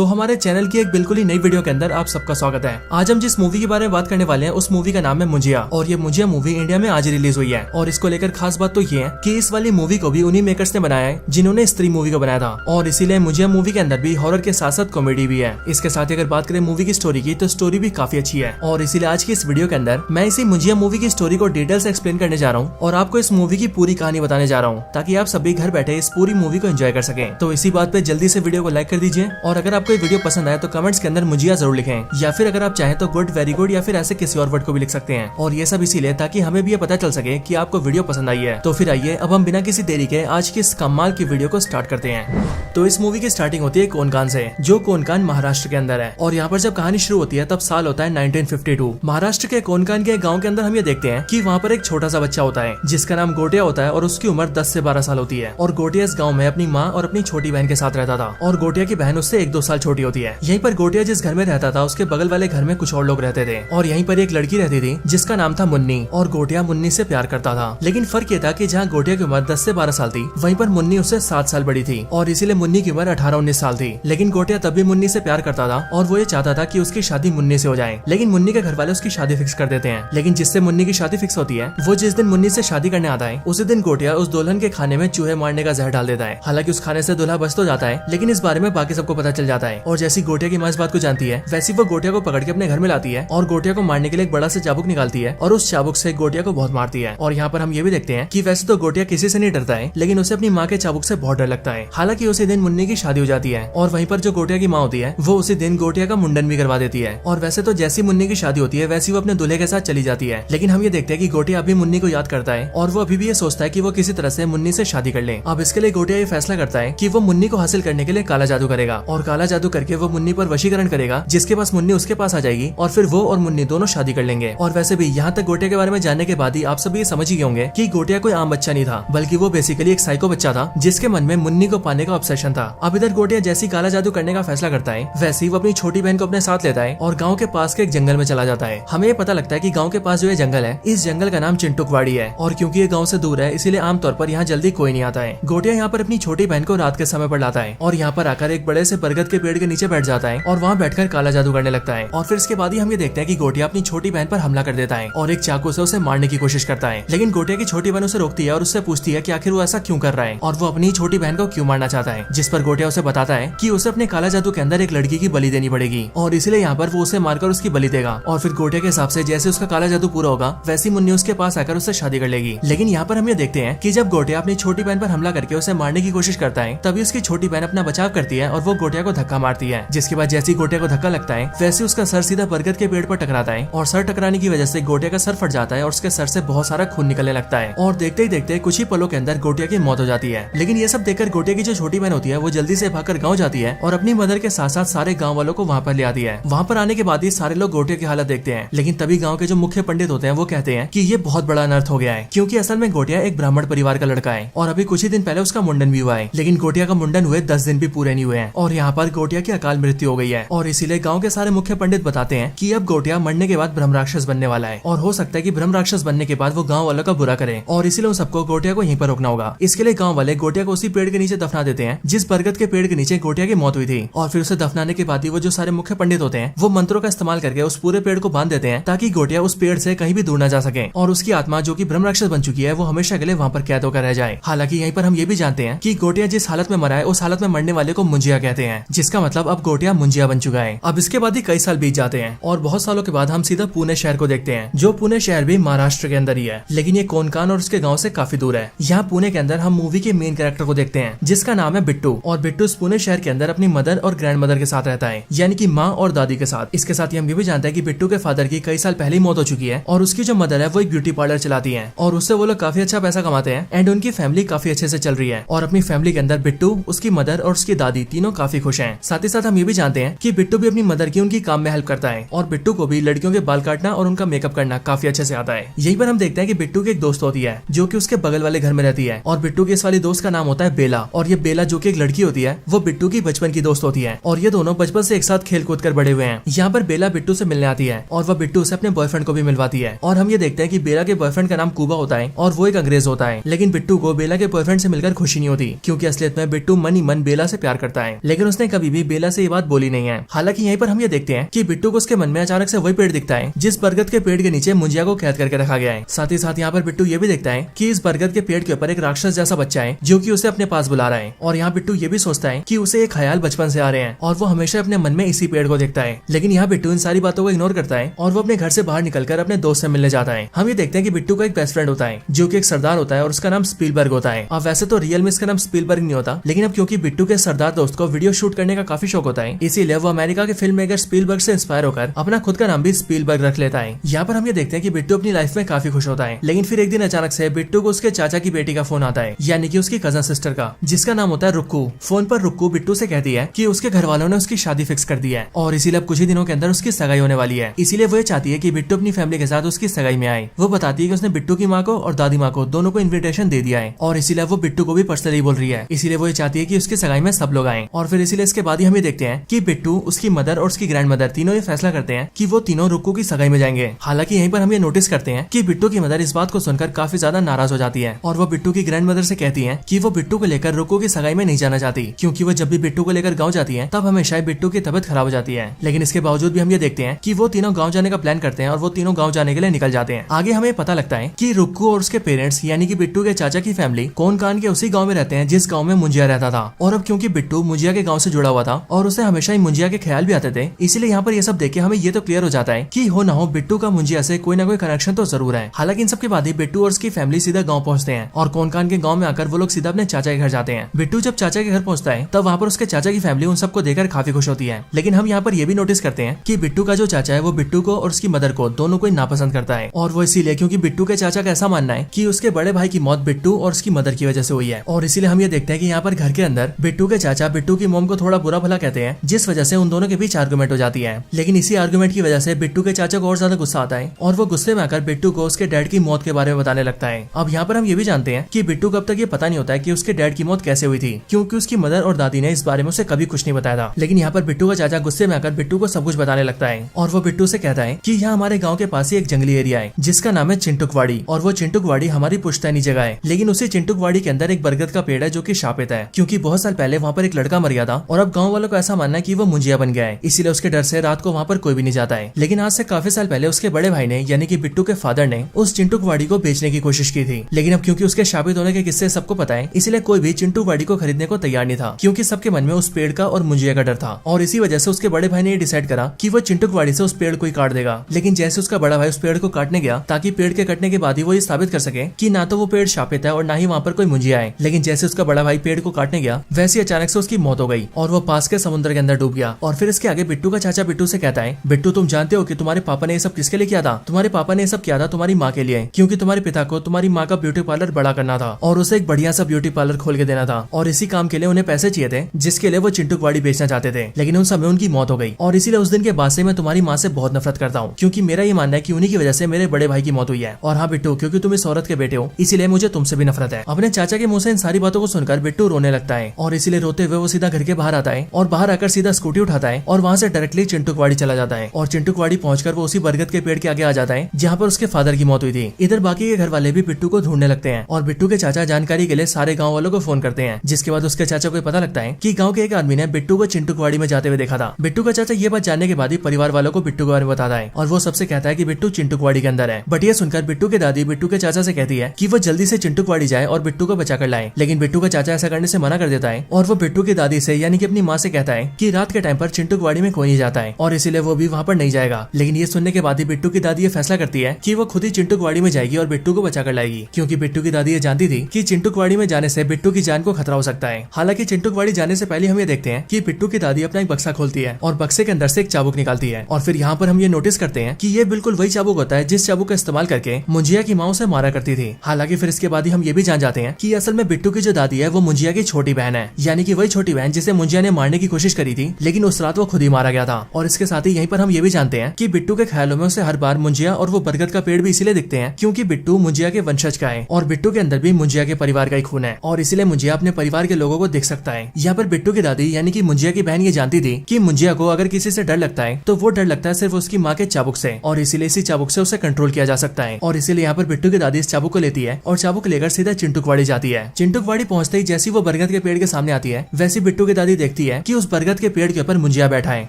तो हमारे चैनल की एक बिल्कुल ही नई वीडियो के अंदर आप सबका स्वागत है। आज हम जिस मूवी के बारे में बात करने वाले हैं उस मूवी का नाम है मुंजिया और ये मुंजिया मूवी इंडिया में आज रिलीज हुई है। और इसको लेकर खास बात तो ये है कि इस वाली मूवी को भी उन्हीं मेकर्स ने बनाया है जिन्होंने स्त्री मूवी को बनाया था और इसीलिए मुंजिया मूवी के अंदर भी हॉरर के साथ साथ कॉमेडी भी है। इसके साथ ही अगर बात करें मूवी की स्टोरी की तो स्टोरी भी काफी अच्छी है और इसीलिए आज की इस वीडियो के अंदर मैं इसी मुंजिया मूवी की स्टोरी को डिटेल से एक्सप्लेन करने जा रहा हूँ और आपको इस मूवी की पूरी कहानी बताने जा रहा हूँ ताकि आप सभी घर बैठे इस पूरी मूवी को एंजॉय कर सकें। तो इसी बात पे जल्दी से वीडियो को लाइक कर दीजिए और अगर आपको ये वीडियो पसंद आए तो कमेंट्स के अंदर मुंजिया जरूर लिखें या फिर अगर आप चाहें तो गुड, वेरी गुड या फिर ऐसे किसी और वर्ड को भी लिख सकते हैं। और ये सब इसीलिए ताकि हमें भी ये पता चल सके कि आपको वीडियो पसंद आई है। तो फिर आइए अब हम बिना किसी देरी के आज की इस कमाल की वीडियो को स्टार्ट करते हैं। तो इस मूवी की स्टार्टिंग होती है कोनकान से, जो कोनकान महाराष्ट्र के अंदर है। और यहाँ पर जब कहानी शुरू होती है तब साल होता है 1952। महाराष्ट्र के कोनकान के गाँव के अंदर हम ये देखते हैं कि वहाँ पर एक छोटा सा बच्चा होता है जिसका नाम गोटिया होता है और उसकी उम्र 10 से 12 साल होती है। और गोटिया इस गाँव में अपनी माँ और अपनी छोटी बहन के साथ रहता था और गोटिया की बहन उससे 1-2 साल छोटी होती है। यहीं पर गोटिया जिस घर में रहता था उसके बगल वाले घर में कुछ और लोग रहते थे और यहीं पर एक लड़की रहती थी जिसका नाम था मुन्नी और गोटिया मुन्नी से प्यार करता था। लेकिन फर्क ये था कि जहाँ गोटिया की उम्र 10 से 12 साल थी वहीं पर मुन्नी उससे 7 साल बड़ी थी और इसीलिए मुन्नी की उम्र 18-19 साल थी। लेकिन गोटिया तब भी मुन्नी से प्यार करता था और वो ये चाहता था कि उसकी शादी मुन्नी से हो जाए। लेकिन मुन्नी के घर वाले उसकी शादी फिक्स कर देते हैं। लेकिन जिससे मुन्नी की शादी फिक्स होती है वो जिस दिन मुन्नी से शादी करने आता है उसी दिन गोटिया उस दुल्हन के खाने में चूहे मारने का जहर डाल देता है। हालांकि उस खाने से दूल्हा बच तो जाता है लेकिन इस बारे में बाकी सबको पता चल जाता है। और जैसी गोटिया की माँ इस बात को जानती है वैसी वो गोटिया को पकड़ के अपने घर में लाती है और गोटिया को मारने के लिए एक बड़ा सा चाबुक निकालती है और उस चाबुक से गोटिया को बहुत मारती है। और यहाँ पर हम ये भी देखते हैं कि वैसे तो गोटिया किसी से नहीं डरता है लेकिन उसे अपनी माँ के चाबुक से बहुत डर लगता है। हालांकि उसी दिन मुन्नी की शादी हो जाती है और वहीं पर जो गोटिया की माँ होती है वो उसी दिन गोटिया का मुंडन भी करवा देती है। और वैसे तो जैसी मुन्नी की शादी होती है वैसी वो अपने दूल्हे के साथ चली जाती है। लेकिन हम ये देखते हैं कि गोटिया अभी मुन्नी को याद करता है और वो अभी भी ये सोचता है कि वो किसी तरह से मुन्नी से शादी कर ले। अब इसके लिए गोटिया ये फैसला करता है कि वो मुन्नी को हासिल करने के लिए काला जादू करेगा और काला जादू करके वो मुन्नी पर वशीकरण करेगा जिसके पास मुन्नी उसके पास आ जाएगी और फिर वो और मुन्नी दोनों शादी कर लेंगे। और वैसे भी यहाँ तक गोटिया के बारे में जानने के बाद ही आप सभी ये समझ ही गए होंगे कि गोटिया कोई आम बच्चा नहीं था बल्कि वो बेसिकली एक साइको बच्चा था जिसके मन में मुन्नी को पाने का ऑब्सेशन था। अब इधर गोटिया जैसी काला जादू करने का फैसला करता है वैसे ही वो अपनी छोटी बहन को अपने साथ लेता है और गाँव के पास के एक जंगल में चला जाता है। हमें पता लगता है कि गाँव के पास जो ये जंगल है इस जंगल का नाम चिंटुकवाड़ी है और क्योंकि ये गाँव से दूर है इसीलिए आमतौर पर यहाँ जल्दी कोई नहीं आता है। गोटिया यहाँ पर अपनी छोटी बहन को रात के समय पर लाता है और यहाँ पर आकर एक बड़े से बरगद के पेड़ के नीचे बैठ जाता है और वहाँ बैठकर काला जादू करने लगता है। और फिर इसके बाद ही हम ये देखते हैं कि गोटिया अपनी छोटी बहन पर हमला कर देता है और एक चाकू से उसे मारने की कोशिश करता है। लेकिन गोटिया की छोटी बहन उसे रोकती है और उससे पूछती है कि आखिर वो ऐसा क्यों कर रहा है और वो अपनी छोटी बहन को क्यों मारना चाहता है। जिस पर गोटिया उसे बताता है कि उसे अपने काला जादू के अंदर एक लड़की की बलि देनी पड़ेगी और इसलिए यहाँ पर वो उसे मारकर उसकी बलि देगा। और फिर गोटिया के हिसाब से जैसे उसका काला जादू पूरा होगा वैसी मुन्नी उसके पास आकर उससे शादी कर लेगी। लेकिन यहाँ पर हम ये देखते हैं कि जब गोटिया अपनी छोटी बहन पर हमला करके उसे मारने की कोशिश करता है तभी उसकी छोटी बहन अपना बचाव करती है और वो गोटिया को धक्का मारती है। जिसके बाद जैसी गोटिया को धक्का लगता है वैसे उसका सर सीधा बरगद के पेड़ पर टकराता है और सर टकराने की वजह से गोटिया का सर फट जाता है और उसके सर से बहुत सारा खून निकलने लगता है और देखते ही देखते कुछ ही पलों के अंदर गोटिया की मौत हो जाती है। लेकिन ये सब देखकर गोटिया की जो छोटी बहन होती है वो जल्दी से भागकर गाँव जाती है और अपनी मदर के साथ साथ सारे गाँव वालों को वहाँ पर ले आती है। वहाँ पर आने के बाद ही सारे लोग गोटिया की हालत देखते हैं। लेकिन तभी गाँव के जो मुख्य पंडित होते हैं वो कहते हैं कि ये बहुत बड़ा अनर्थ हो गया है क्योंकि असल में गोटिया एक ब्राह्मण परिवार का लड़का है और अभी कुछ ही दिन पहले उसका मुंडन भी हुआ है। लेकिन गोटिया का मुंडन हुए 10 दिन भी पूरे नहीं हुए हैं और यहाँ पर गोटिया की अकाल मृत्यु हो गई है। और इसीलिए गाँव के सारे मुख्य पंडित बताते हैं कि अब गोटिया मरने के बाद ब्रह्म राक्षस बनने वाला है और हो सकता है कि ब्रह्म राक्षस बनने के बाद वो गाँव वालों का बुरा करे और इसीलिए उन सबको गोटिया को यहीं पर रोकना होगा। इसके लिए गाँव वाले गोटिया को उसी पेड़ के नीचे दफना देते हैं जिस बरगद के पेड़ के नीचे गोटिया की मौत हुई थी। और फिर उसे दफनाने के बाद ही वो जो सारे मुख्य पंडित होते हैं वो मंत्रों का इस्तेमाल करके उस पूरे पेड़ को बांध देते हैं ताकि गोटिया उस पेड़ से कहीं भी दूर न जा सके और उसकी आत्मा जो कि ब्रह्म राक्षस बन चुकी है वो हमेशा के लिए वहाँ पर कैद होकर रह जाए। हालांकि यहीं पर हम ये भी जानते हैं कि गोटिया जिस हालत में मरा है उस हालत में मरने वाले को मुंजिया कहते हैं जिसका मतलब अब गोटिया मुंजिया बन चुका है। अब इसके बाद ही कई साल बीत जाते हैं और बहुत सालों के बाद हम सीधा पुणे शहर को देखते हैं जो पुणे शहर भी महाराष्ट्र के अंदर ही है लेकिन ये कोनकान और उसके गाँव से काफी दूर है। यहाँ पुणे के अंदर हम मूवी के मेन कैरेक्टर को देखते हैं जिसका नाम है बिट्टू और बिट्टू इस पुणे शहर के अंदर अपनी मदर और ग्रैंड मदर के साथ रहता है यानी कि माँ और दादी के साथ। इसके साथ ही हम ये भी जानते हैं कि बिट्टू के फादर की कई साल पहले ही मौत हो चुकी है और उसकी जो मदर है वो एक ब्यूटी पार्लर चलाती है और उससे वो लोग काफी अच्छा पैसा कमाते हैं एंड उनकी फैमिली काफी अच्छे से चल रही है और अपनी फैमिली के अंदर बिट्टू, उसकी मदर और उसकी दादी तीनों काफी खुश हैं। साथ ही साथ हम ये भी जानते हैं कि बिट्टू भी अपनी मदर की उनकी काम में हेल्प करता है और बिट्टू को भी लड़कियों के बाल काटना और उनका मेकअप करना काफी अच्छे से आता है। यहीं पर हम देखते हैं कि बिट्टू की एक दोस्त होती है जो कि उसके बगल वाले घर में रहती है और बिट्टू की इस वाली दोस्त का नाम होता है बेला और ये बेला जो कि एक लड़की होती है वो बिट्टू की बचपन की दोस्त होती है और ये दोनों बचपन से एक साथ खेल कूद कर बड़े हुए हैं। यहाँ पर बेला बिट्टू से मिलने आती है और वह बिट्टू से अपने बॉयफ्रेंड को भी मिलवाती है और हम ये देखते हैं कि बेला के बॉयफ्रेंड का नाम कुबा होता है और वो एक अंग्रेज होता है। लेकिन बिट्टू को बेला के बॉयफ्रेंड से मिलकर खुशी नहीं होती क्योंकि असलियत में बिट्टू मन ही मन बेला से प्यार करता है लेकिन उसने कभी भी बेला से ये बात बोली नहीं है। हालांकि यहीं पर हम ये देखते हैं कि बिट्टू को उसके मन में अचानक से वही पेड़ दिखता है जिस बरगद के पेड़ के नीचे मुंजिया को कैद करके रखा गया है। साथ ही साथ यहाँ पर बिट्टू ये भी देखता है कि इस बरगद के पेड़ के ऊपर एक राक्षस जैसा बच्चा है जो कि उसे अपने पास बुला रहा है। और यहाँ बिट्टू ये भी सोचता है कि उसे एक ख्याल बचपन से आ रहे हैं और वो हमेशा अपने मन में इसी पेड़ को देखता है। लेकिन यहाँ बिट्टू इन सारी बातों को इग्नोर करता है और वो अपने घर से बाहर निकलकर अपने दोस्त से मिलने जाता है। हम ये देखते हैं कि बिट्टू का एक बेस्ट फ्रेंड होता है जो कि एक सरदार होता है और उसका नाम स्पीलबर्ग होता है। अब वैसे तो रियल में इसका नाम स्पीलबर्ग नहीं होता, लेकिन अब क्योंकि बिट्टू के सरदार दोस्त को वीडियो शूट करने का काफी शौक होता है, इसीलिए वो अमेरिका के फिल्म मेकर स्पीलबर्ग से इंस्पायर होकर अपना खुद का नाम भी स्पीलबर्ग रख लेता है। यहाँ पर हम ये देखते हैं कि बिट्टू अपनी लाइफ में काफी खुश होता है, लेकिन फिर एक दिन अचानक से बिट्टू को उसके चाचा की बेटी का फोन आता है, यानी कि उसकी कजन सिस्टर का, जिसका नाम होता है रुक्कू। फोन पर रुक्कू बिट्टू से कहती है कि उसके घर वालों ने उसकी शादी फिक्स कर दी है और इसीलिए अब कुछ ही दिनों के अंदर उसकी सगाई होने वाली है। इसीलिए वो चाहती है कि बिट्टू अपनी फैमिली के साथ उसकी सगाई में आए। वो बताती है कि उसने बिट्टू की माँ को और दादी माँ को दोनों को इन्विटेशन दे दिया है और इसीलिए वो बिट्टू को भी पर्सनली बोल रही है। इसीलिए वो चाहती है कि उसकी सगाई में सब लोग आए। और फिर इसीलिए इसके बाद ही हम ये देखते हैं कि बिट्टू, उसकी मदर और उसकी ग्रैंड मदर तीनों ये फैसला करते हैं कि वो तीनों रुक्कू की सगाई में जाएंगे। हालांकि यहीं पर हम ये नोटिस करते हैं कि बिट्टू की मदर इस बात को सुनकर काफी ज्यादा नाराज हो जाती है और वो बिट्टू की ग्रैंड मदर से कहती है कि वो बिट्टू को लेकर रुक्कू की सगाई में नहीं जाना चाहती, क्योंकि वो जब भी बिट्टू को लेकर गाँव जाती है तब हमेशा बिट्टू की तबियत खराब हो जाती है। लेकिन इसके बावजूद भी हम ये देखते हैं कि वो तीनों गाँव जाने का प्लान करते हैं और वो तीनों गाँव जाने के लिए निकल जाते हैं। आगे हमें पता लगता है कि रुक्कू और उसके पेरेंट्स यानी कि बिट्टू के चाचा की फैमिली कोनकान के उसी गांव में रहते हैं जिस गांव में मुंजिया रहता था। और अब क्योंकि बिट्टू मुंजिया के गांव से जुड़ा हुआ था और उसे हमेशा ही मुंजिया के ख्याल भी आते थे, इसलिए यहाँ पर ये सब देख के हमें ये तो क्लियर हो जाता है कि हो ना हो बिट्टू का मुंजिया से कोई ना कोई कनेक्शन तो जरूर है। हालांकि इन सब के बाद ही बिट्टू और उसकी फैमिली सीधा गाँव पहुंचते हैं और कोनकान के गाँव में आकर वो लोग सीधा अपने चाचा के घर जाते हैं। बिट्टू जब चाचा के घर पहुंचता है तब वहाँ पर उसके चाचा की फैमिली उन सबको देखकर काफी खुश होती है। लेकिन हम यहाँ पर ये भी नोटिस करते हैं कि बिट्टू का जो चाचा है वो बिट्टू को और उसकी मदर को दोनों को नापसंद करता है और वो इसीलिए क्योंकि बिट्टू के चाचा का ऐसा मानना है कि उसके बड़े भाई की मौत बिट्टू और उसकी मदर की वजह से हुई है। और इसीलिए हम ये देखते हैं कि यहाँ पर घर के अंदर बिट्टू के चाचा बिट्टू की मॉम को थोड़ा बुरा भला कहते हैं, जिस वजह से उन दोनों के बीच आर्गुमेंट हो जाती है। लेकिन इसी आर्गुमेंट की वजह से बिट्टू के चाचा को और ज्यादा गुस्सा आता है और वो गुस्से में आकर बिट्टू को उसके डैड की मौत के बारे में बताने लगता है। अब यहाँ पर हम ये भी जानते हैं कि बिट्टू को अब तक ये पता नहीं होता है कि उसके डैड की मौत कैसे हुई थी, क्योंकि उसकी मदर और दादी ने इस बारे में उसे कभी कुछ नहीं बताया था। लेकिन यहाँ पर बिट्टू का चाचा गुस्से में आकर बिट्टू को सब कुछ बताने लगता है और वो बिट्टू से कहता है कि यहाँ हमारे गाँव के पास ही एक जंगली एरिया है जिसका नाम है चिंटुकवाड़ी, और वो चिंटुकवाड़ी हमारी पुश्तैनी जगह है। लेकिन उसी चिंटुकवाड़ी के अंदर एक बरगद का पेड़ है जो कि शापित है, क्योंकि बहुत साल पहले वहाँ पर एक लड़का मर गया था और अब गाँव वालों को ऐसा मानना है कि वो मुंजिया बन गया है, इसीलिए उसके डर से रात को वहाँ पर कोई भी नहीं जाता है। लेकिन आज से काफी साल पहले उसके बड़े भाई ने यानी कि बिट्टू के फादर ने उस चिंटुकवाड़ी को बेचने की कोशिश की थी। लेकिन अब क्योंकि उसके शापित होने के किस्से सबको पता है, इसलिए कोई भी चिंटुकवाड़ी को खरीदने को तैयार नहीं था, क्योंकि सबके मन में उस पेड़ का और मुंजिया का डर था। और इसी वजह से उसके बड़े भाई ने डिसाइड करा कि वो चिंटुकवाड़ी से उस पेड़ को ही काट देगा। लेकिन जैसे उसका बड़ा भाई उस पेड़ को काटने गया ताकि पेड़ के कटने के बाद ही वो ये साबित कर सके कि ना तो वो पेड़ शापित है और ना ही वहाँ पर कोई मुंजिया है, लेकिन जैसे उसका बड़ा भाई पेड़ को काटने गया वैसे अचानक से उसकी मौत हो गई और वो पास के समुद्र के अंदर डूब गया। और फिर इसके आगे बिट्टू का चाचा बिट्टू से कहता है, बिट्टू तुम जानते हो कि तुम्हारे पापा ने ये सब किसके लिए किया था? तुम्हारे पापा ने ये सब किया था तुम्हारी माँ के लिए, क्योंकि तुम्हारे पिता को तुम्हारी माँ का ब्यूटी पार्लर बड़ा करना था और उसे एक बढ़िया सा ब्यूटी पार्लर खोल के देना था, और इसी काम के लिए उन्हें पैसे चाहिए थे जिसके लिए वो चिंटुकवाड़ी बेचना चाहते थे। लेकिन उन समय उनकी मौत हो गई और इसीलिए उस दिन के बाद से मैं तुम्हारी माँ से बहुत नफरत करता हूँ, क्योंकि मेरा ये मानना है कि उन्हीं की वजह से मेरे बड़े भाई की मौत हुई है। और हाँ बिट्टू, क्योंकि तुम इस औरत के बेटे हो इसीलिए मुझे तुमसे भी नफरत है। अपने चाचा के मुंह से इन सारी बातों को सुनकर बिट्टू रोने लगता है और इसीलिए रोते हुए वो सीधा घर के बाहर आता है और बाहर आकर सीधा स्कूटी उठाता है और वहाँ से डायरेक्टली चिंटुकवाड़ी चला जाता है। और चिंटुकवाड़ी पहुंचकर वो उसी बरगद के पेड़ के आगे आ जाता है जहाँ पर उसके फादर की मौत हुई थी। इधर बाकी के घर वाले भी बिट्टू को ढूंढने लगते हैं और बिट्टू के चाचा जानकारी के लिए सारे गाँव वालों को फोन करते हैं, जिसके बाद उसके चाचा को पता लगता है कि गाँव के एक आदमी ने बिट्टू को चिंटुकवाड़ी में जाते हुए देखा था। बिट्टू का चाचा ये बात जानने के बाद ही परिवार वालों को बिट्टू के बारे में बताता है और वो सबसे कहता है कि बिट्टू चिंटुकवाड़ी के अंदर है। बट ये सुनकर बिट्टू की दादी बिट्टू के चाचा से कहती है कि वो जल्दी से चिंटुकवाड़ी जाए और बिट्टू को बचा कर लाए। लेकिन बिट्टू का चाचा ऐसा करने से मना कर देता है और वो बिट्टू की दादी से यानी कि अपनी माँ से कहता है कि रात के टाइम पर चिंटुकवाड़ी में कोई नहीं जाता है और इसीलिए वो भी वहाँ पर नहीं जाएगा। लेकिन ये सुनने के बाद ही बिट्टू की दादी ये फैसला करती है कि वो खुद ही चिंटुकवाड़ी में जाएगी और बिट्टू को बचा कर लाएगी, क्योंकि बिट्टू की दादी ये जानती थी कि चिंटुकवाड़ी में जाने से बिट्टू की जान को खतरा हो सकता है। हालांकि चिंटुकवाड़ी जाने से पहले हम ये देखते हैं कि बिट्टू की दादी अपना एक बक्सा खोलती है और बक्से के अंदर से एक चाबुक निकालती है और फिर यहाँ पर हम ये नोटिस करते हैं कि ये बिल्कुल वही चाबुक होता है जिस चाबुक का इस्तेमाल करके मुंजिया की माँ उसे मारा करती थी। हालांकि फिर इसके बाद ही हम ये भी जान जाते हैं कि असल में बिट्टू की जो दादी है वो मुंजिया की छोटी बहन है, यानी कि वही छोटी बहन जिसे मुंजिया ने मारने की कोशिश करी थी, लेकिन उस रात वो खुद ही मारा गया था। और इसके साथ ही यहीं पर हम ये भी जानते हैं कि बिट्टू के ख्यालों में उसे हर बार मुंजिया और वो बरगद का पेड़ भी इसीलिए दिखते हैं क्योंकि बिट्टू मुंजिया के वंशज का है और बिट्टू के अंदर भी मुंजिया के परिवार का ही खून है और इसीलिए मुंजिया अपने परिवार के लोगों को देख सकता है। यहाँ पर बिट्टू की दादी यानी कि मुंजिया की बहन ये जानती थी कि मुंजिया को अगर किसी से डर लगता है तो वो डर लगता है सिर्फ उसकी माँ के चाबुक से, और इसीलिए इसी चाबुक से उसे कंट्रोल किया जा सकता है। और इसीलिए यहाँ पर बिट्टू की दादी इस चाबुक को लेती है और चाबुक लेकर सीधा चिंटुकवाड़ी जाती है। चिंटुकवाड़ी पहुंचते ही जैसी वो बरगद के पेड़ के सामने आती है वैसी बिट्टू की दादी देखती है कि उस बरगद के पेड़ के ऊपर मुंजिया बैठा है,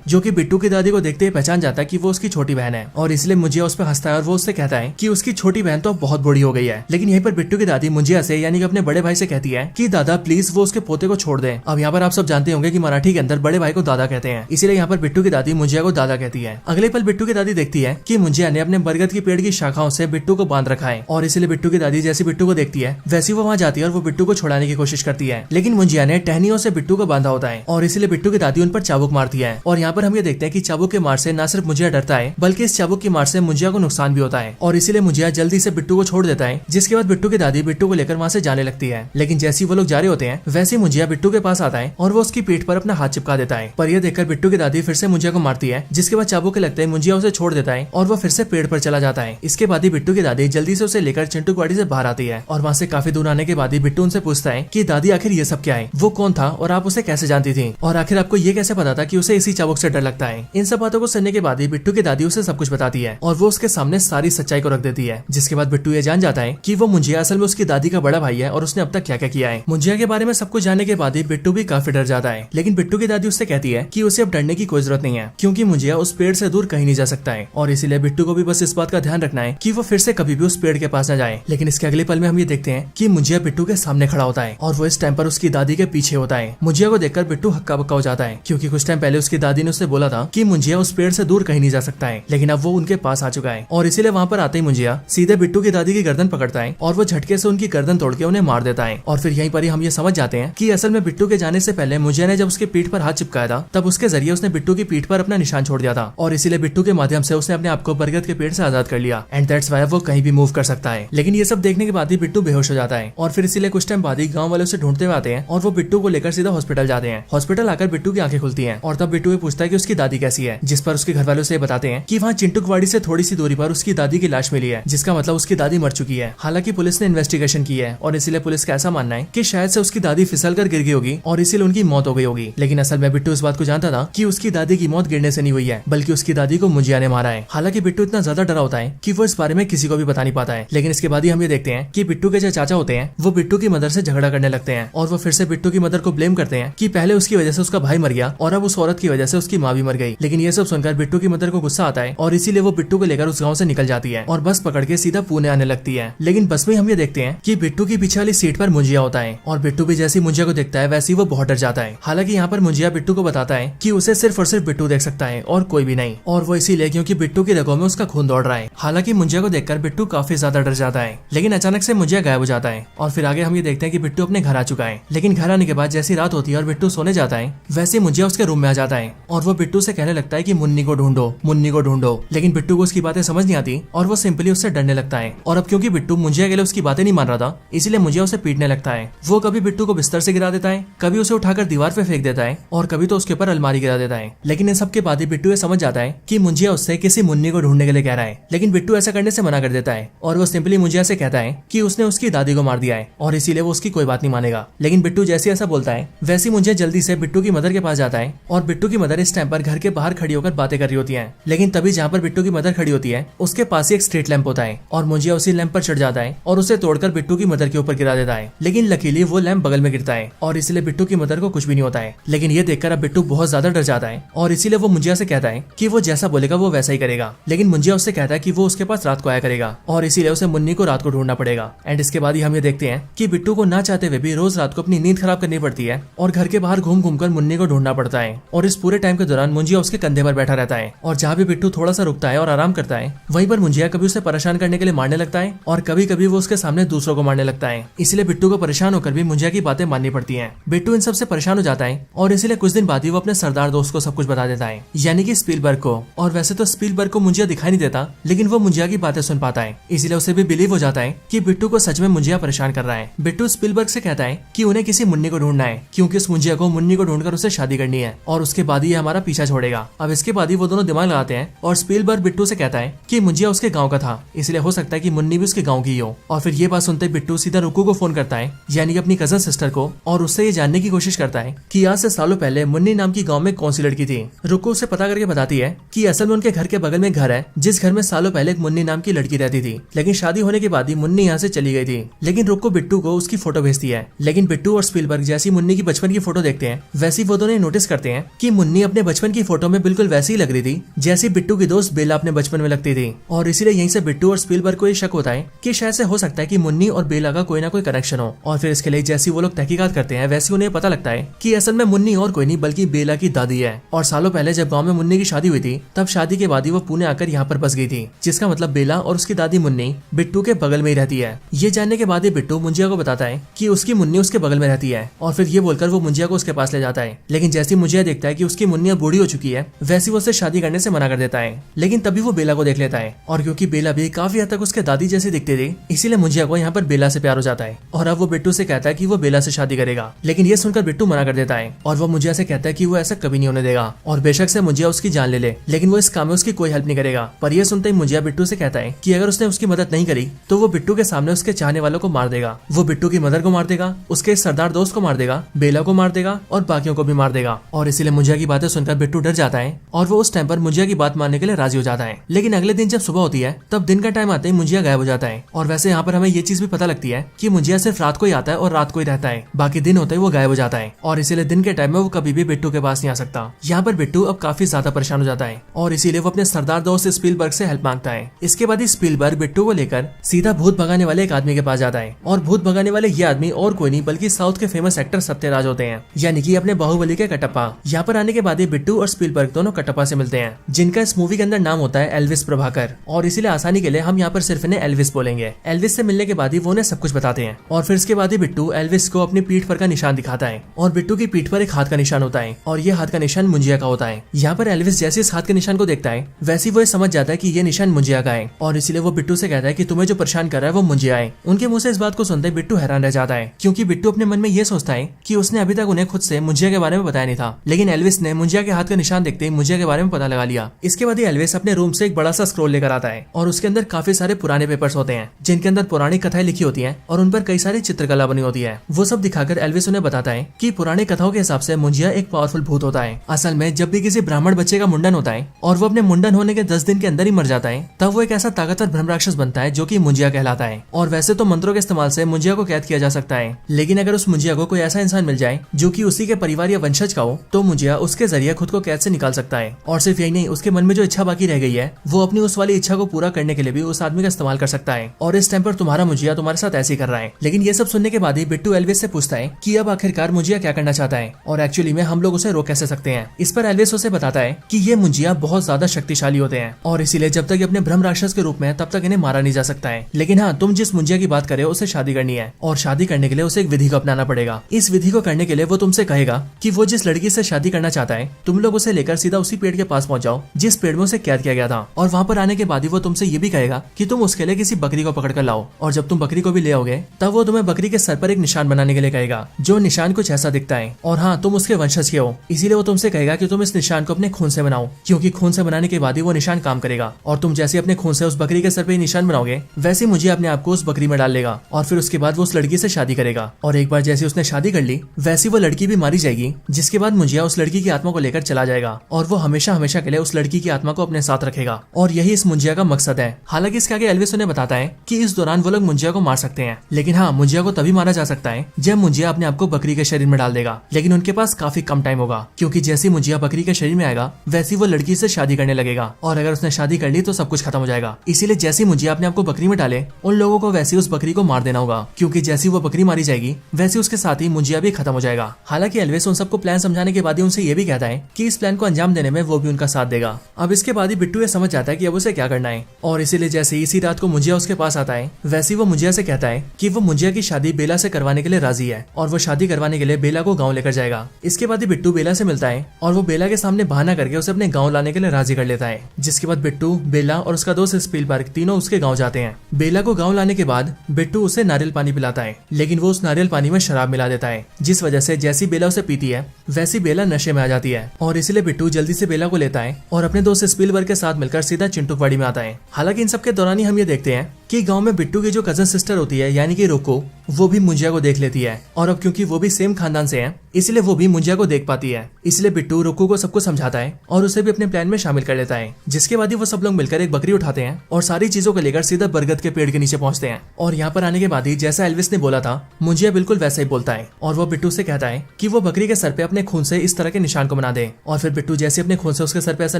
जो कि बिट्टू की दादी को देखते ही पहचान जाता है कि वो उसकी छोटी बहन है, और इसलिए मुंजिया उस पर हंसता है और वो उससे कहता है कि उसकी छोटी बहन तो बहुत बड़ी हो गई है। लेकिन यहीं पर बिट्टू की दादी मुंजिया से यानी कि अपने बड़े भाई से कहती है कि दादा प्लीज वो उसके पोते को छोड़ दे। अब यहाँ पर आप सब जानते होंगे कि मराठी के अंदर बड़े भाई को दादा कहते हैं, इसीलिए यहाँ पर बिट्टू की दादी मुंजिया को दादा कहती है। अगले पल बिट्टू की दादी देखती है कि मुंजिया ने अपने बरगद के पेड़ की शाखाओं से बिट्टू को बांध रखा है, और इसलिए बिट्टू की दादी जैसी बिट्टू को देखती है वैसी वो वहाँ जाती है और वो बिट्टू को छुड़ाने की कोशिश करती है। लेकिन मुंजिया ने टहनियों से बिट्टू को बांधा होता है, और इसलिए बिट्टू की दादी उन पर चाबुक मारती है। और यहाँ पर हम ये देखते हैं कि चाबुक के मार से न सिर्फ मुंजिया डरता है, बल्कि इस चाबुक की मार से मुंजिया को नुकसान भी होता है, और इसीलिए मुंजिया जल्दी से बिट्टू को छोड़ देता है। जिसके बाद बिट्टू की दादी बिट्टू को लेकर वहाँ से जाने लगती है। लेकिन जैसे वो लोग जा रहे होते हैं वैसे मुंजिया बिट्टू के पास आता है और वो उसकी पीठ पर अपना हाथ चिपका देता है। पर यह देखकर बिट्टू की दादी फिर से मुंजिया को मारती है, जिसके बाद चाबुक के लगते ही मुंजिया उसे छोड़ देता है और वो फिर से पेड़ पर चला जाता है। इसके बाद ही बिट्टू की दादी जल्दी से उसे लेकर चिंटू की वाड़ी से बाहर आती है, और वहाँ से काफी दूर आने के बाद ही बिट्टू उनसे पूछता है कि दादी आखिर ये सब क्या है, वो कौन था और आप उसे कैसे जानती थी, और आखिर आपको ये कैसे पता था कि उसे इसी चाबुक से डर लगता है। इन सब बातों को सुनने के बाद ही बिट्टू की दादी उसे सब कुछ बताती है और वो उसके सामने सारी सच्चाई को रख देती है। जिसके बाद बिट्टू ये जान जाता है कि वो मुंजिया असल में उसकी दादी का बड़ा भाई है और उसने अब तक क्या क्या किया है। मुंजिया के बारे में सब कुछ जानने के बाद ही बिट्टू भी काफी डर जाता है। लेकिन बिट्टू की दादी उससे कहती है कि उसे अब डरने की कोई जरूरत नहीं है, क्योंकि मुंजिया उस पेड़ से दूर कहीं नहीं जा सकता है, और इसीलिए बिट्टू को भी बस इस बात का ध्यान रखना है कि वो फिर से कभी भी उस पेड़ के पास न जाए। लेकिन इसके अगले पल में हम ये देखते हैं कि मुंजिया बिट्टू के सामने खड़ा होता है और वो इस टाइम पर उसकी दादी के पीछे होता है। मुंजिया को देखकर बिट्टू हक्का बक्का हो जाता है, क्योंकि कुछ टाइम पहले उसकी दादी ने उससे बोला था कि मुंजिया उस पेड़ से दूर कहीं नहीं जा सकता है, लेकिन अब वो उनके पास आ चुका है, और इसीलिए वहाँ पर आते ही मुंजिया सीधे बिट्टू की दादी की गर्दन पकड़ता है और वो झटके से उनकी गर्दन तोड़ के उन्हें मार देता है। और फिर यहीं पर ही हम ये समझ जाते हैं कि असल में बिट्टू के जाने से पहले मुंजिया ने जब उसके पीठ पर हाथ चिपकाया था तब उसके जरिए उसने बिट्टू की पीठ पर अपना निशान छोड़ दिया था, और इसीलिए बिट्टू के माध्यम से उसने अपने आप को बरगद के पेड़ से आजाद कर लिया, एंड दैट्स व्हाई वो कहीं भी मूव कर सकता है। लेकिन ये सब देखने के बाद ही बिट्टू बेहोश हो जाता है, और फिर इसीलिए कुछ टाइम बाद ही गाँव वाले उसे ढूंढते हुए आते हैं और वो बिट्टू को लेकर सीधा हॉस्पिटल जाते हैं। हॉस्पिटल आकर बिट्टू की आंखें खुलती हैं, और तब बिट्टू पूछता है कि उसकी दादी कैसी है, जिस पर उसके घर वाले उसे बताते हैं कि वहाँ चिंटू की वाड़ी से थोड़ी सी दूरी पर उसकी दादी की लाश मिली है, जिसका मतलब उसकी दादी मर चुकी है। हालांकि पुलिस ने इन्वेस्टिगेशन की है, और इसीलिए पुलिस का ऐसा मानना है कि शायद से उसकी दादी फिसल कर गिर गई होगी और इसीलिए उनकी मौत हो गई होगी। लेकिन असल में बिट्टू इस बात को जानता था कि उसकी दादी की मौत गिरने से नहीं हुई है, बल्कि उसकी दादी को मुंजिया ने मारा है। हालांकि बिट्टू इतना ज्यादा डरा होता है कि वो इस बारे में किसी को भी बता नहीं पाता है। लेकिन इसके बाद ही हम ये देखते हैं कि बिट्टू के जो चाचा होते हैं वो बिट्टू की मदर से झगड़ा करने लगते हैं, और वो फिर से बिट्टू की मदर को ब्लेम करते हैं कि पहले उसकी वजह से उसका भाई मर गया और अब उस औरत की वजह से उसकी माँ भी मर गई। लेकिन ये सब सुनकर बिट्टू की मदर को गुस्सा आता है, और इसीलिए वो बिट्टू को लेकर उस गाँव से निकल जाती है और बस पकड़ के सीधा पुणे आने लगती है। लेकिन बस में हम ये देखते हैं कि बिट्टू की पीछे वाली सीट पर मुंजिया होता है, और बिट्टू भी जैसी मुंजिया को देखता है वैसे वो बहुत डर जाता है। हालांकि यहाँ पर मुंजिया बिट्टू को बताता है कि उसे सिर्फ और सिर्फ बिट्टू देख सकता है और कोई भी नहीं, और वो इसीलिए क्योंकि बिट्टू की रगों में उसका खून दौड़ रहा है। हालांकि मुंजिया को देखकर बिट्टू काफी ज्यादा डर जाता है, लेकिन अचानक से मुंजिया गायब हो जाता है, और फिर आगे हम ये देखते हैं कि बिट्टू अपने घर आ चुका है। लेकिन घर आने के बाद जैसी रात होती है और बिट्टू सोने जाता है, वैसे मुंजिया उसके रूम में आ जाता है और वो बिट्टू से कहने लगता है कि मुन्नी को ढूंढो, मुन्नी को ढूंढो। लेकिन बिट्टू को उसकी बातें समझ नहीं आती और वो सिंपली उससे डरने लगता है। और अब क्योंकि बिट्टू मुंजिया के लिए उसकी बातें नहीं मान रहा था, इसलिए मुंजिया उसे पीटने लगता है। वो कभी बिट्टू को बिस्तर से गिरा देता है, कभी उसे उठाकर दीवार पे फेंक देता है, और कभी तो उसके ऊपर अलमारी गिरा देता है। लेकिन इन सब के बाद ही बिट्टू ये समझ जाता है कि मुंजिया उससे किसी मुन्नी को ढूंढने के लिए कह रहा है। लेकिन बिट्टू ऐसा करने से मना कर देता है, और वो सिंपली मुंजिया से कहता है कि उसने उसकी दादी को मार दिया है और इसीलिए वो उसकी कोई बात नहीं मानेगा। लेकिन बिट्टू जैसे ऐसा बोलता है वैसे मुंजिया जल्दी से बिट्टू की मदर के पास जाता है, और बिट्टू की मदर इस टाइम पर घर के बाहर खड़ी होकर बातें कर रही होती है। लेकिन तभी जहाँ पर बिट्टू की मदर खड़ी होती है उसके पास ही एक स्ट्रीट लैंप होता है, और मुंजिया उसी लैंप पर चढ़ जाता है और उसे तोड़कर बिट्टू की मदर के ऊपर गिरा देता है। लेकिन लकीली वो लैंप बगल में गिरता है, और इसलिए बिट्टू की मदर को कुछ भी नहीं होता है। लेकिन ये देखकर अब बिट्टू बहुत ज्यादा डर जाता है, और इसीलिए वो मुंजिया से कहता है कि वो जैसा बोलेगा वो वैसा ही करेगा। लेकिन मुंजिया उससे कहता है कि वो उसके पास रात को आया करेगा, और इसीलिए उसे मुन्नी को रात को ढूंढना पड़ेगा। एंड इसके बाद ही हम ये देखते हैं कि बिट्टू को ना चाहते हुए भी रोज रात को अपनी नींद खराब करनी पड़ती है, और घर के बाहर घूम घूम कर मुन्नी को ढूंढना पड़ता है। और इस पूरे टाइम के दौरान मुंजिया उसके कंधे पर बैठा रहता है, और जहाँ भी बिट्टू थोड़ा सा रुकता है और आराम करता है वहीं पर मुंजिया कभी उसे परेशान करने के लिए मारने लगता है, और कभी कभी वो उसके सामने दूसरों को मारने लगता है। इसलिए बिट्टू को परेशान होकर भी मुंजिया की बातें माननी पड़ती हैं। बिट्टू इन सबसे परेशान हो जाता है, और इसीलिए कुछ दिन बाद ही वो अपने सरदार दोस्त को सब कुछ बता देता है, यानी कि स्पीलबर्ग को। और वैसे तो स्पीलबर्ग को मुंजिया दिखाई नहीं देता, लेकिन वो मुंजिया की बातें सुन पाता है, इसलिए उसे भी बिलीव हो जाता है कि बिट्टू को सच में मुंजिया परेशान कर रहा है। बिट्टू स्पीलबर्ग से कहता है कि उन्हें किसी मुन्नी को ढूंढना है, क्योंकि उस मुंजिया को मुन्नी को ढूंढकर उसे शादी करनी है, और उसके बाद ही हमारा पीछा छोड़ेगा। अब इसके बाद ही वो दोनों दिमाग लगाते हैं, और स्पीलबर्ग बिट्टू से कहता है कि मुंजिया उसके गाँव का था, इसलिए हो सकता है कि मुन्नी भी उसके गाँव की हो। और फिर ये बात सुनते बिट्टू सीधा रुक्कू को फोन करता है, यानी कि अपनी कजन सिस्टर को, और उससे ये जानने की कोशिश करता है कि आज से सालों पहले मुन्नी नाम की गांव में कौन सी लड़की थी। रुक्कू उसे पता करके बताती है कि असल में उनके घर के बगल में घर है, जिस घर में सालों पहले एक मुन्नी नाम की लड़की रहती थी, लेकिन शादी होने के बाद ही मुन्नी यहाँ से चली गई थी। लेकिन रुक्कू बिट्टू को उसकी फोटो भेजती है, लेकिन बिट्टू और स्पीलबर्ग जैसी मुन्नी की बचपन की फोटो देखते हैं हैं वैसी वो दोनों नोटिस करते हैं कि मुन्नी अपने बचपन की फोटो में बिल्कुल वैसी ही लग रही थी जैसी बिट्टू की दोस्त बेला अपने बचपन में लगती थी। और इसीलिए यहीं से बिट्टू और स्पीलबर्ग को ये शक होता है कि शायद से हो सकता है कि मुन्नी और बेला का कोई ना कोई कनेक्शन हो। और फिर इसके लिए जैसी वो लोग तहकीकात करते हैं वैसे उन्हें पता लगता है कि असल में मुन्नी और कोई नहीं बल्कि बेला की दादी है। और सालों पहले जब गाँव में मुन्नी की शादी हुई थी तब शादी के बाद ही वो पुणे आकर यहाँ पर बस गई थी, जिसका मतलब बेला और उसकी दादी मुन्नी बिट्टू के बगल में ही रहती है। ये जानने के बाद ही बिट्टू मुंजिया को बताता है कि उसकी मुन्नी उसके बगल में रहती है और फिर ये बोलकर वो मुंजिया को उसके पास ले जाता है। लेकिन जैसी मुंजिया देखता है कि उसकी मुन्नी अब बूढ़ी हो चुकी है वैसी वो उससे शादी करने से मना कर देता है। लेकिन तभी वो बेला को देख लेता है और क्योंकि बेला भी काफी हद तक उसके दादी जैसी दिखती थी इसीलिए मुंजिया को यहाँ पर बेला से प्यार हो जाता है और अब वो बिट्टू से कहता है कि वो बेला से शादी करेगा। लेकिन ये सुनकर बिट्टू मना कर देता है और वो मुंजिया से कहता है कि वो ऐसा कभी नहीं होने देगा और बेशक से मुंजिया उसकी जान ले लेकिन वो इस काम में उसकी कोई हेल्प नहीं करेगा। पर यह सुनते ही मुंजिया बिट्टू से कहता है कि अगर उसने उसकी मदद नहीं करी तो वो बिट्टू के सामने उसके चाहने वालों को मार देगा। वो बिट्टू की मदर को मार देगा, उसके सरदार दोस्त को मार देगा, बेला को मार देगा और बाकियों को भी मार देगा। और इसीलिए मुंजिया की बातें सुनकर बिट्टू डर जाता है और वो उस टाइम पर मुंजिया की बात मानने के लिए राजी हो जाता है। लेकिन अगले दिन जब सुबह होती है तब दिन का टाइम आते ही मुंजिया गायब हो जाता है। और वैसे यहाँ पर हमें ये चीज भी पता लगती है कि मुंजिया सिर्फ रात को ही आता है और रात को ही रहता है, बाकी दिन होते ही वो गायब हो जाता है और इसीलिए दिन के टाइम में वो कभी भी बिट्टू के पास नहीं आ सकता। यहाँ पर बिट्टू अब काफी ज्यादा परेशान हो जाता है और इसीलिए वो अपने सरदार दोस्त स्पीलबर्ग से हेल्प मांगता है। इसके बाद स्पीलबर्ग बिट्टू को लेकर सीधा भूत भगाने वाले एक आदमी के पास जाता है और भूत भगाने वाले ये आदमी और कोई नहीं बल्कि साउथ के फेमस एक्टर सत्यराज होते हैं, यानी कि अपने बाहुबली के कटप्पा। यहाँ पर आने के बाद बिट्टू और स्पीलबर्ग दोनों कटप्पा से मिलते हैं जिनका इस मूवी के अंदर नाम होता है एल्विस प्रभाकर और इसीलिए आसानी के लिए हम यहाँ पर सिर्फ इन्हें एल्विस बोलेंगे। एल्विस से मिलने के बाद ही वो उन्हें सब कुछ बताते हैं और फिर इसके बाद ही बिट्टू एल्विस को अपनी पीठ पर का निशान दिखाता है और बिट्टू की पीठ पर एक हाथ का निशान होता है और ये हाथ का निशान मुंजिया का होता है। यहाँ पर एल्विस जैसे इस हाथ के निशान को देखता है वैसे वो समझ जाता है कि ये निशान मुंजिया का है और इसीलिए वो बिट्टू से कहता है कि तुम्हें जो परेशान कर रहा है वो मुंजिया है। उनके मुंह से इस बात को सुनते ही बिट्टू हैरान रह जाता है क्योंकि बिट्टू अपने मन में ये सोचता है कि उसने अभी तक उन्हें खुद से मुंजिया के बारे में बताया नहीं था, लेकिन एल्विस ने मुंजिया के हाथ का निशान देखते ही मुंजिया के बारे में पता लगा लिया। इसके बाद एल्विस अपने रूम से एक बड़ा सा स्क्रोल लेकर आता है और उसके अंदर काफी सारे पुराने पेपर्स होते हैं जिनके अंदर पुरानी कथाएं लिखी होती है और उन पर कई सारी चित्रकला बनी होती है। वो सब दिखाकर एल्विस उन्हें बताता है कि पुरानी कथाओं के हिसाब से मुंजिया एक पावरफुल भूत होता है। असल में जब भी किसी ब्राह्मण बच्चे का मुंडन होता है और वो अपने मुंडन होने के 10 दिन के अंदर ही मर जाता है तब वो एक ऐसा ताकतवर ब्रह्म राक्षस बनता है जो कि मुंजिया कहलाता है। और वैसे तो मंत्रों के इस्तेमाल से मुंजिया को कैद किया जा सकता है, लेकिन अगर उस मुंजिया को कोई ऐसा इंसान मिल जाए जो कि उसी के परिवार या वंशज का हो तो मुंजिया उसके जरिए खुद को कैद से निकाल सकता है। और सिर्फ यही नहीं, उसके मन में जो इच्छा बाकी रह गई है वो अपनी उस वाली इच्छा को पूरा करने के लिए भी उस आदमी का इस्तेमाल कर सकता है। और इस टाइम पर तुम्हारा मुंजिया तुम्हारे साथ ऐसे ही कर रहा है। लेकिन ये सब सुनने के बाद ही बिट्टू एल्विस से पूछता है कि अब आखिरकार मुंजिया क्या करना चाहता है और एक्चुअली में हम लोग उसे रोक कैसे सकते हैं। इस पर एल्विस उसे बताता है कि ये मुंजिया बहुत ज्यादा शक्तिशाली होते हैं और इसीलिए जब तक ये अपने ब्रह्म राक्षस के रूप में तब तक इन्हें मारा नहीं जा सकता है। लेकिन हाँ, तुम जिस मुंजिया की बात करे उसे शादी करनी है और शादी करने के लिए उसे एक विधि को अपनाना पड़ेगा। इस विधि को करने के लिए वो तुमसे कहेगा कि वो जिस लड़की से शादी करना चाहता है तुम लोग उसे लेकर सीधा उसी पेड़ के पास पहुंच जाओ जिस पेड़ में उसे कैद किया गया था। और वहाँ पर आने के बाद ही वो तुमसे ये भी कहेगा कि तुम उसके लिए किसी बकरी को पकड़ कर लाओ और जब तुम बकरी को भी ले आओगे तब वो तुम्हें बकरी के सर पर एक निशान बनाने के लिए कहेगा जो निशान कुछ ऐसा दिखता है। और हाँ, तुम उसके वंशज के हो इसीलिए वो तुमसे कहेगा कि तुम इस निशान को अपने खून से बनाओ क्योंकि खून से बनाने के बाद ही वो निशान काम करेगा। और तुम जैसे अपने खून से उस बकरी के सर पे निशान बनाओगे वैसे मुझे अपने आप को उस बकरी में डाल लेगा और फिर उसके बाद वो उस लड़की से शादी करेगा। और एक बार जैसे उसने शादी कर ली वैसी वो लड़की भी मारी जाएगी, जिसके बाद मुंजिया उस लड़की की आत्मा को लेकर चला जाएगा और वो हमेशा हमेशा के लिए उस लड़की की आत्मा को अपने साथ रखेगा। और यही इस मुंजिया का मकसद है। हालांकि इसके आगे एल्विस उन्हें बताता है कि इस दौरान वो लोग मुंजिया को मार सकते हैं, लेकिन हाँ, मुंजिया को तभी मारा जा सकता है जब मुंजिया अपने आप को बकरी के शरीर में डाल देगा। लेकिन उनके पास काफी कम टाइम होगा क्योंकि जैसी मुंजिया बकरी के शरीर में आएगा वैसी वो लड़की से शादी करने लगेगा और अगर उसने शादी कर ली तो सब कुछ खत्म हो जाएगा। इसीलिए जैसी मुंजिया अपने आप को बकरी में डाले उन लोगों को वैसी उस बकरी को मार देना होगा क्योंकि जैसी वो बकरी मारी जाएगी वैसे उसके साथ ही मुंजिया भी खत्म हो जाएगा। हालांकि एल्विस उन सबको प्लान समझाने के बाद ही उनसे ये भी कहता है कि इस प्लान को अंजाम देने में वो भी उनका साथ देगा। अब इसके बाद ही बिट्टू ये समझ जाता है कि अब उसे क्या करना है और इसीलिए जैसे इसी रात को मुंजिया उसके पास आता है वैसे वो मुंजिया से कहता है कि वो मुंजिया की शादी बेला से करवाने के लिए राजी है और वो शादी करवाने के लिए बेला को गाँव लेकर जाएगा। इसके बाद ही बिट्टू बेला से मिलता है और वो बेला के सामने बहाना करके उसे अपने गाँव लाने के लिए राजी कर लेता है। जिसके बाद बिट्टू, बेला और उसका दोस्त स्पीलबर्ग तीनों उसके गाँव जाते हैं। बेला को गाँव लाने के बाद बिट्टू उसे नारियल पानी पिलाता है, लेकिन वो उस नारियल पानी में शराब मिला देता है, जिस वजह से जैसी बेला उसे पीती है वैसी बेला नशे में आ जाती है और इसलिए बिट्टू जल्दी से बेला को लेता है और अपने दोस्त स्पीलबर्ग के साथ मिलकर सीधा चिंटूकवाड़ी में आता है। हालांकि इन सब के दौरान ही हम ये देखते हैं कि गांव में बिट्टू की जो कजन सिस्टर होती है यानी कि रोको, वो भी मुंजिया को देख लेती है और अब क्योंकि वो भी सेम खानदान से हैं इसलिए वो भी मुंजिया को देख पाती है। इसलिए बिट्टू रोको को सब कुछ समझाता है और उसे भी अपने प्लान में शामिल कर लेता है। जिसके बाद ही वो सब लोग मिलकर एक बकरी उठाते हैं और सारी चीजों को लेकर सीधा बरगद के पेड़ के नीचे पहुंचते हैं। और यहाँ पर आने के बाद ही जैसा एल्विस ने बोला था मुंजिया बिल्कुल वैसा ही बोलता है और वो बिट्टू से कहता है कि वो बकरी के सर पे अपने अपने खून से इस तरह के निशान को बना दे। और फिर बिट्टू जैसे अपने खून से उसके सर पे ऐसा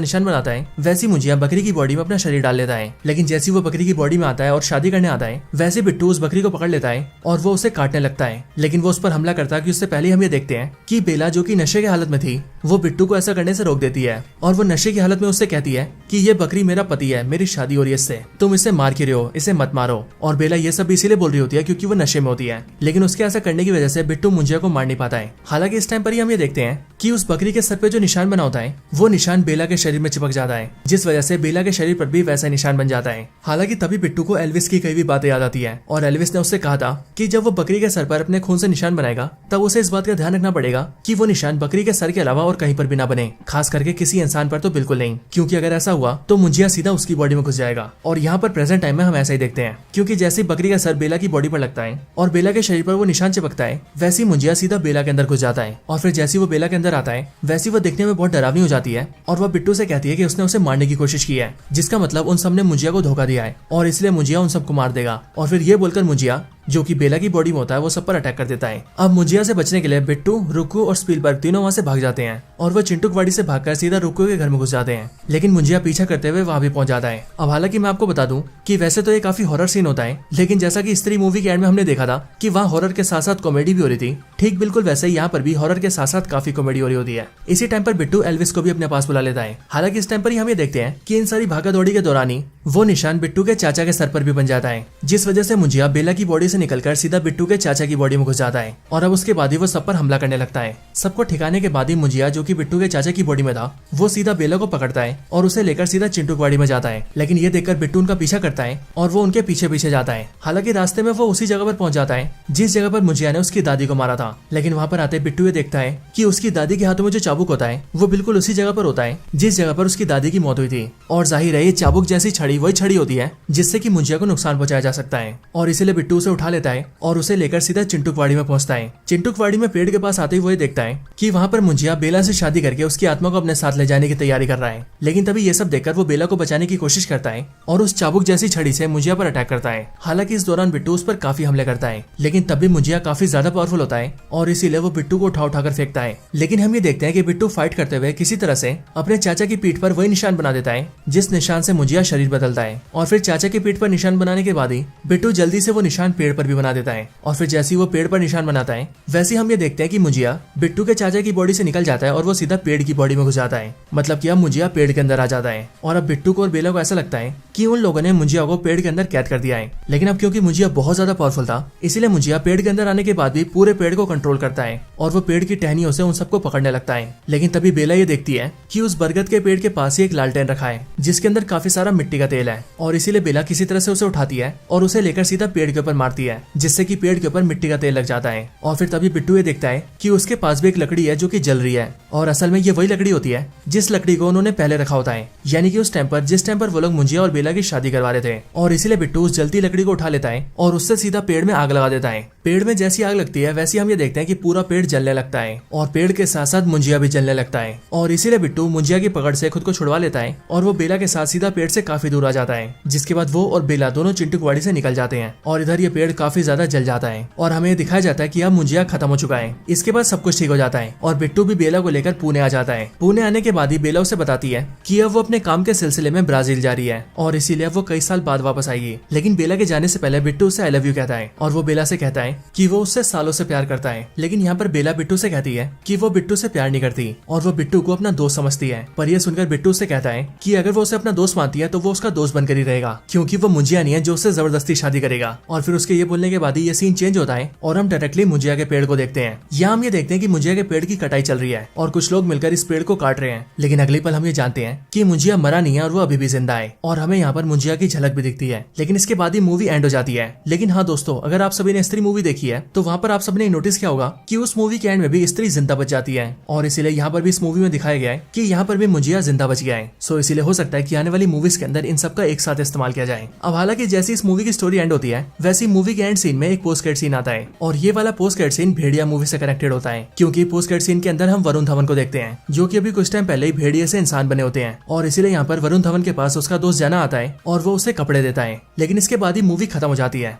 निशान बनाता है, वैसी मुंजिया बकरी की बॉडी में अपना शरीर डाल लेता है। लेकिन जैसे वो बकरी की बॉडी में आता है और शादी करने आता है, वैसे बिट्टू उस बकरी को पकड़ लेता है और वो उसे काटने लगता है। लेकिन वो उस पर हमला करता है कि उससे पहले हम ये देखते हैं कि बेला जो कि नशे की हालत में थी, वो बिट्टू को ऐसा करने से रोक देती है और वो नशे की हालत में उससे कहती है कि ये बकरी मेरा पति है, मेरी शादी हो रही है इससे, तुम इसे मार क्यों रहे हो, इसे मत मारो। और बेला ये सब इसीलिए बोल रही होती है क्योंकि वो नशे में होती है। लेकिन उसके ऐसा करने की वजह से बिट्टू मुंजिया को मार नहीं पाता है। हालांकि इस टाइम पर ही हम ये देखते हैं कि उस बकरी के सर पे जो निशान बना होता है, वो निशान बेला के शरीर में चिपक जाता है, जिस वजह से बेला के शरीर पर भी वैसा निशान बन जाता है। हालांकि तभी बिट्टू को एल्विस की कई भी बातें याद आती है और एल्विस ने उससे कहा था कि जब वो बकरी के सर पर अपने खून से निशान बनाएगा, तब उसे इस बात का ध्यान रखना पड़ेगा कि वो निशान बकरी के सर के अलावा और कहीं पर भी ना बने, खास करके किसी इंसान पर तो बिल्कुल नहीं, क्योंकि अगर ऐसा हुआ तो मुंजिया सीधा उसकी बॉडी में घुस जाएगा। और यहाँ पर प्रेजेंट टाइम में हम ऐसा ही देखते हैं, क्योंकि जैसे बकरी का सर बेला की बॉडी पर लगता है और बेला के शरीर पर वो निशान चिपकता है, वैसी मुंजिया सीधा बेला के अंदर घुस जाता है। और फिर जैसे वो बेला के अंदर आता है, वैसी वो देखने में बहुत डरावनी हो जाती है और वह बिट्टू से कहती है कि उसने उसे मारने की कोशिश की है, जिसका मतलब उन सब ने मुंजिया को धोखा दिया है और इसलिए मुंजिया उन सबको मार देगा। और फिर ये बोलकर मुंजिया, जो कि बेला की बॉडी में होता है, वो सब पर अटैक कर देता है। अब मुंजिया से बचने के लिए बिट्टू, रुक्कू और स्पीलबर्ग तीनों वहां से भाग जाते हैं और वो चिंटूकवाड़ी से भागकर सीधा रुक्कू के घर में घुस जाते हैं। लेकिन मुंजिया पीछा करते हुए वहां भी पहुंच जाता है। अब हालांकि मैं आपको बता दूं कि वैसे तो ये काफी हॉरर सीन होता है, लेकिन जैसा कि स्त्री मूवी के एंड में हमने देखा था कि वहाँ हॉरर के साथ साथ कॉमेडी भी हो रही थी, ठीक बिल्कुल वैसे ही यहाँ पर भी हॉरर के साथ साथ काफी कॉमेडी हो रही होती है। इसी टाइम पर बिट्टू एल्विस को भी अपने पास बुला लेता है। हालांकि इस टाइम पर ही हम ये देखते हैं कि इन सारी भागा दौड़ी के दौरान ही वो निशान बिट्टू के चाचा के सर पर भी बन जाता है, जिस वजह से मुंजिया बेला की बॉडी से निकलकर सीधा बिट्टू के चाचा की बॉडी में घुस जाता है और अब उसके बाद ही वो सब पर हमला करने लगता है। सबको ठिकाने के बाद ही मुंजिया, जो कि बिट्टू के चाचा की बॉडी में था, वो सीधा बेला को पकड़ता है और उसे लेकर सीधा चिंटूकवाड़ी में जाता है। लेकिन ये देखकर बिट्टू उनका पीछा करता है और वो उनके पीछे पीछे जाता है। हालांकि रास्ते में वो उसी जगह पर पहुंच जाता है जिस जगह पर मुंजिया ने उसकी दादी को मारा था। लेकिन वहां पर आते बिट्टू ये देखता है कि उसकी दादी के हाथों में जो चाबुक होता है, वो बिल्कुल उसी जगह पर होता है जिस जगह पर उसकी दादी की मौत हुई थी। और जाहिर है ये चाबुक जैसी छड़ी वही छड़ी होती है जिससे कि मुंजिया को नुकसान पहुंचाया जा सकता है। और इसीलिए बिट्टू उसे उठा लेता है और उसे लेकर सीधा चिंटूकवाड़ी में पहुंचता है। चिंटूकवाड़ी में पेड़ के पास आते ही वो देखता है कि वहां पर मुंजिया बेला से शादी करके उसकी आत्मा को अपने साथ ले जाने की तैयारी कर रहा है। लेकिन तभी ये सब देखकर वो बेला को बचाने की कोशिश करता है और उस चाबुक जैसी छड़ी से मुंजिया पर अटैक करता है। हालांकि इस दौरान बिट्टू उस पर काफी हमले करता है, लेकिन तब भी मुंजिया काफी ज्यादा पावरफुल होता है और इसीलिए वो बिट्टू को उठाकर फेंकता है। लेकिन हम ये देखते हैं कि बिट्टू फाइट करते हुए किसी तरह से अपने चाचा की पीठ पर वही निशान बना देता है जिस निशान से मुंजिया शरीर बदलता है। और फिर चाचा की पीठ पर निशान बनाने के बाद ही बिट्टू जल्दी से वो निशान पेड़ पर भी बना देता है। और फिर जैसे वो पेड़ पर निशान बनाता है, वैसे हम ये देखते हैं कि मुंजिया बिट्टू के चाचा की बॉडी से निकल जाता है और वो सीधा पेड़ की बॉडी में घुस जाता है। मतलब कि अब मुंजिया पेड़ के अंदर आ जाता है और अब बिट्टू को और बेला को ऐसा लगता है कि उन लोगों ने मुंजिया को पेड़ के अंदर कैद कर दिया है। लेकिन अब क्योंकि मुंजिया बहुत ज्यादा पावरफुल था, इसीलिए मुंजिया पेड़ के अंदर आने के बाद भी पूरे पेड़ को कंट्रोल करता है और वो पेड़ की टहनियों से उन सबको पकड़ने लगता है। लेकिन तभी बेला ये देखती है कि उस बरगद के पेड़ के पास ही एक लालटेन रखा है जिसके अंदर काफी सारा मिट्टी का तेल है और इसीलिए बेला किसी तरह से उसे उठाती है और उसे लेकर सीधा पेड़ के ऊपर मारती है, जिससे कि पेड़ के ऊपर मिट्टी का तेल लग जाता है। और फिर तभी बिट्टू ये देखता है कि उसके पास भी एक लकड़ी है जो कि जल रही है और असल में ये वही लकड़ी होती है जिस लकड़ी को उन्होंने पहले रखा होता है, यानी कि उस टाइम पर जिस टाइम पर वो लोग मुंजिया और बेला की शादी करवा रहे थे। और इसीलिए बिट्टू उस जलती लकड़ी को उठा लेता है और उससे सीधा पेड़ में आग लगा देता है। पेड़ में जैसी आग लगती है वैसे हम ये देखते हैं कि पूरा पेड़ जलने लगता है और पेड़ के साथ साथ मुंजिया भी जलने लगता है। और इसीलिए बिट्टू मुंजिया की पकड़ से खुद को छुड़वा लेता है और वो बेला के साथ सीधा पेड़ से काफी दूर आ जाता है, जिसके बाद वो और बेला दोनों चिंटूकवाड़ी से निकल जाते हैं। और इधर ये पेड़ काफी ज्यादा जल जाता है और हमें दिखाया जाता है कि अब मुंजिया खत्म हो चुका है। इसके बाद सब कुछ ठीक हो जाता है और बिट्टू भी बेला को लेकर पुणे आ जाता है। पुणे आने के बाद ही बेला उसे बताती है कि अब वो अपने काम के सिलसिले में ब्राजील जा रही है और इसीलिए वो कई साल बाद वापस आएगी। लेकिन बेला के जाने से पहले बिट्टू उसे आई लव यू कहता है और वो बेला से कहता है कि वो उससे सालों से प्यार करता है। लेकिन यहाँ पर बेला बिट्टू से कहती है कि वो बिट्टू से प्यार नहीं करती और वो बिट्टू को अपना दोस्त समझती है। पर यह सुनकर बिट्टू से कहता है कि अगर वो उसे अपना दोस्त मानती है तो वो उसका दोस्त बनकर ही रहेगा, क्योंकि वो मुंजिया नहीं है जो उससे जबरदस्ती शादी करेगा। और फिर उसके ये बोलने के बाद ही ये सीन चेंज होता है और हम डायरेक्टली मुंजिया के पेड़ को देखते हैं। यहाँ हम ये देखते हैं कि मुंजिया के पेड़ की कटाई चल रही है और कुछ लोग मिलकर इस पेड़ को काट रहे हैं। लेकिन अगले पल हम ये जानते हैं कि मुंजिया मरा नहीं है और वो अभी भी जिंदा है और हमें यहाँ पर मुंजिया की झलक भी दिखती है। लेकिन इसके बाद ही मूवी एंड हो जाती है। लेकिन हाँ दोस्तों, अगर आप सभी ने स्त्री मूवी देखी है तो वहाँ पर आप सबने नोटिस किया होगा कि उस मूवी के एंड में भी स्त्री जिंदा बच जाती है और इसीलिए यहाँ पर भी इस मूवी में दिखाया गया है कि यहाँ पर भी मुंजिया जिंदा बच गया है। सो इसीलिए हो सकता है कि आने वाली मूवीज के अंदर इन सब का एक साथ इस्तेमाल किया जाए। अब हालांकि जैसी इस मूवी की स्टोरी एंड होती है वैसी मूवी के एंड सीन में एक पोस्ट क्रेडिट सीन आता है और ये वाला पोस्ट क्रेडिट सीन भेड़िया मूवी से कनेक्टेड होता है, क्योंकि पोस्ट क्रेडिट सीन के अंदर हम वरुण धवन को देखते हैं जो कि अभी कुछ टाइम पहले ही भेड़िए से इंसान बने होते हैं और इसीलिए यहाँ पर वरुण धवन के पास उसका दोस्त जाना आता है और वो उसे कपड़े देता है। लेकिन इसके बाद ही मूवी खत्म हो जाती है।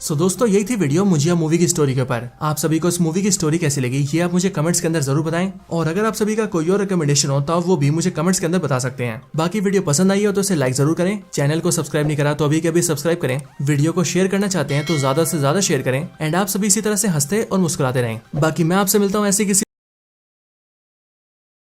सो दोस्तों यही थी वीडियो मुझिया मूवी की स्टोरी के ऊपर। आप सभी को इस मूवी की स्टोरी कैसी लगी ये आप मुझे कमेंट्स के अंदर जरूर बताएं, और अगर आप सभी का कोई और रिकमेंडेशन हो तो आप वो भी मुझे कमेंट्स के अंदर बता सकते हैं। बाकी वीडियो पसंद आई हो तो इसे लाइक जरूर करें, चैनल को सब्सक्राइब नहीं करा तो अभी के अभी सब्सक्राइब करें, वीडियो को शेयर करना चाहते हैं तो ज्यादा से ज्यादा शेयर करें, एंड आप सभी इसी तरह से हंसते और मुस्कुराते रहें। बाकी मैं आपसे मिलता हूँ ऐसे किसी